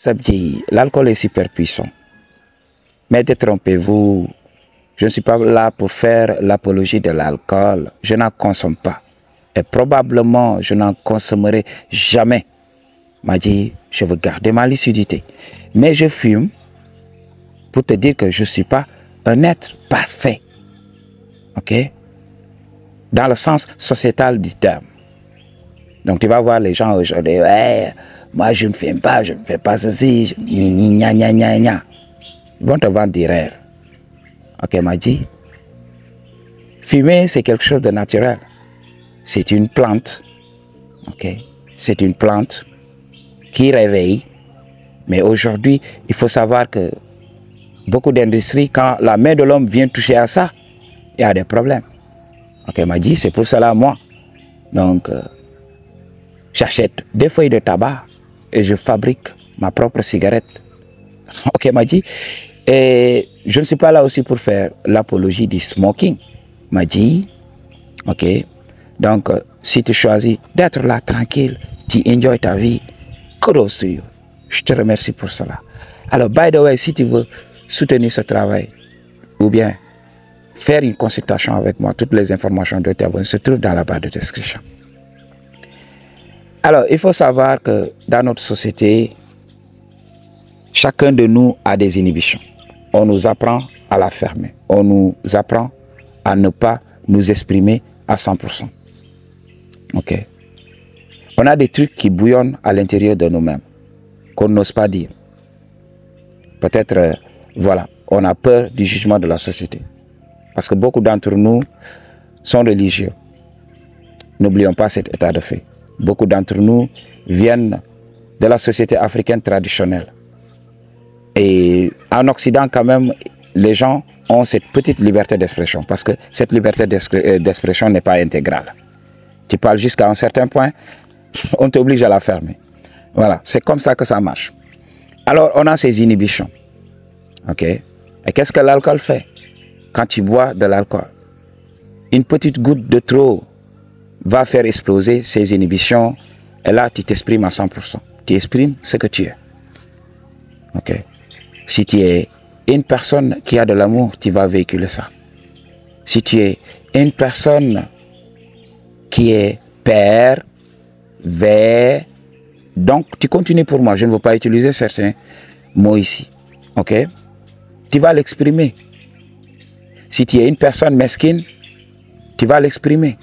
Ça dit, l'alcool est super puissant. Mais détrompez-vous, je ne suis pas là pour faire l'apologie de l'alcool. Je n'en consomme pas. Et probablement, je n'en consommerai jamais. M'a dit, je veux garder ma lucidité. Mais je fume pour te dire que je ne suis pas un être parfait. Ok? Dans le sens sociétal du terme. Donc tu vas voir les gens aujourd'hui, ouais, moi je ne fume pas, je ne fais pas ceci, gna gna gna gna. Ils vont te vendre des rêves. Ok, m'a dit, fumer c'est quelque chose de naturel. C'est une plante, ok? C'est une plante qui réveille. Mais aujourd'hui, il faut savoir que beaucoup d'industries, quand la main de l'homme vient toucher à ça, il y a des problèmes. Ok, m'a dit, c'est pour cela, moi. Donc, j'achète des feuilles de tabac et je fabrique ma propre cigarette. Ok, m'a dit. Et je ne suis pas là aussi pour faire l'apologie du smoking. M'a dit, ok. Donc, si tu choisis d'être là tranquille, tu enjoy ta vie, kudos to you. Je te remercie pour cela. Alors, by the way, si tu veux soutenir ce travail, ou bien faire une consultation avec moi, toutes les informations de tes se trouvent dans la barre de description. Alors, il faut savoir que dans notre société, chacun de nous a des inhibitions. On nous apprend à la fermer. On nous apprend à ne pas nous exprimer à 100%. Ok. On a des trucs qui bouillonnent à l'intérieur de nous-mêmes, qu'on n'ose pas dire. Peut-être, voilà, on a peur du jugement de la société. Parce que beaucoup d'entre nous sont religieux. N'oublions pas cet état de fait. Beaucoup d'entre nous viennent de la société africaine traditionnelle. Et en Occident, quand même, les gens ont cette petite liberté d'expression. Parce que cette liberté d'expression n'est pas intégrale. Tu parles jusqu'à un certain point, on t'oblige à la fermer. Voilà, c'est comme ça que ça marche. Alors, on a ces inhibitions. Ok? Et qu'est-ce que l'alcool fait? Quand tu bois de l'alcool, une petite goutte de trop va faire exploser ces inhibitions. Et là, tu t'exprimes à 100%. Tu exprimes ce que tu es. Ok? Si tu es une personne qui a de l'amour, tu vas véhiculer ça. Si tu es une personne qui est père, vers, donc tu continues pour moi. Je ne veux pas utiliser certains mots ici. Ok? Tu vas l'exprimer. Si tu es une personne mesquine, tu vas l'exprimer.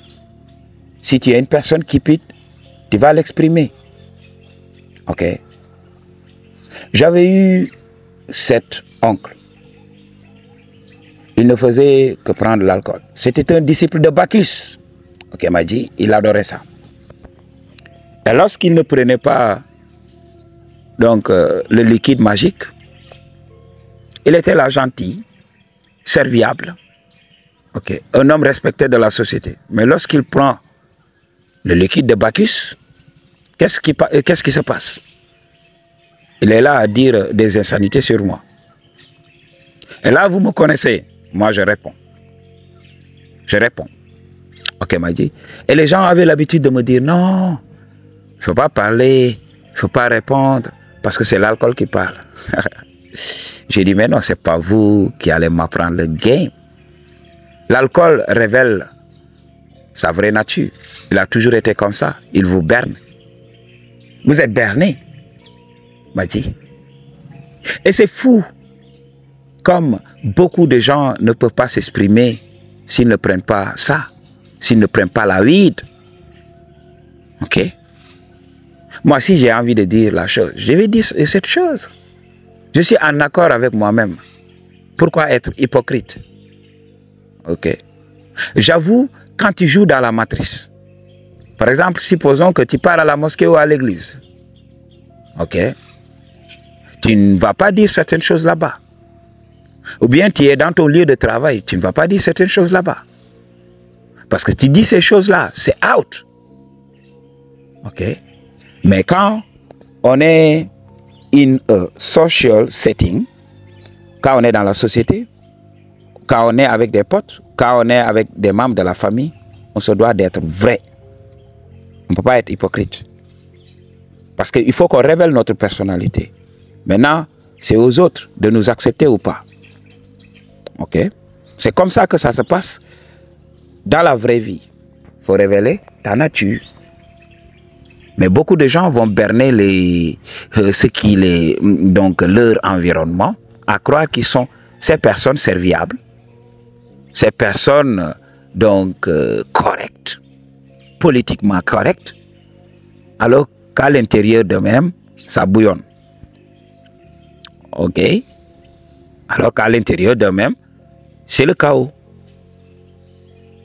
Si tu es une personne qui cupide, tu vas l'exprimer. Ok? J'avais eu cet oncle. Il ne faisait que prendre l'alcool. C'était un disciple de Bacchus. Ok, m'a dit, il adorait ça. Et lorsqu'il ne prenait pas donc le liquide magique, il était là gentil, serviable, ok, un homme respecté de la société. Mais lorsqu'il prend le liquide de Bacchus, qu'est-ce qui se passe? Il est là à dire des insanités sur moi. Et là, vous me connaissez. Moi, je réponds. Je réponds. Ok, m'a dit. Et les gens avaient l'habitude de me dire, non, il ne faut pas parler, il ne faut pas répondre, parce que c'est l'alcool qui parle. J'ai dit, mais non, ce n'est pas vous qui allez m'apprendre le game. L'alcool révèle sa vraie nature. Il a toujours été comme ça. Il vous berne. Vous êtes berné, m'a dit. Et c'est fou. Comme beaucoup de gens ne peuvent pas s'exprimer s'ils ne prennent pas ça, s'ils ne prennent pas la weed. Ok? Moi, si j'ai envie de dire la chose, je vais dire cette chose. Je suis en accord avec moi-même. Pourquoi être hypocrite? Ok? J'avoue, quand tu joues dans la matrice, par exemple, supposons que tu pars à la mosquée ou à l'église. Ok? Tu ne vas pas dire certaines choses là-bas. Ou bien tu es dans ton lieu de travail, tu ne vas pas dire certaines choses là-bas. Parce que tu dis ces choses-là, c'est out. Ok? Mais quand on est in a social setting, quand on est dans la société, quand on est avec des potes, quand on est avec des membres de la famille, on se doit d'être vrai. On ne peut pas être hypocrite. Parce qu'il faut qu'on révèle notre personnalité. Maintenant, c'est aux autres de nous accepter ou pas. Ok? C'est comme ça que ça se passe dans la vraie vie. Il faut révéler ta nature. Mais beaucoup de gens vont berner leur environnement à croire qu'ils sont ces personnes serviables, ces personnes correctes, politiquement correctes, alors qu'à l'intérieur d'eux-mêmes, ça bouillonne. Ok? Alors qu'à l'intérieur d'eux-mêmes, c'est le chaos.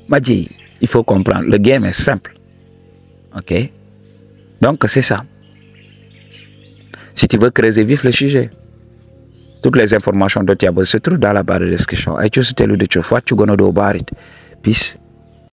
Madji, il faut comprendre, le game est simple. Ok? Donc c'est ça. Si tu veux creuser vif le sujet, toutes les informations dont tu as besoin se trouvent dans la barre de description. Et tu sais, tu gono do barit. Peace.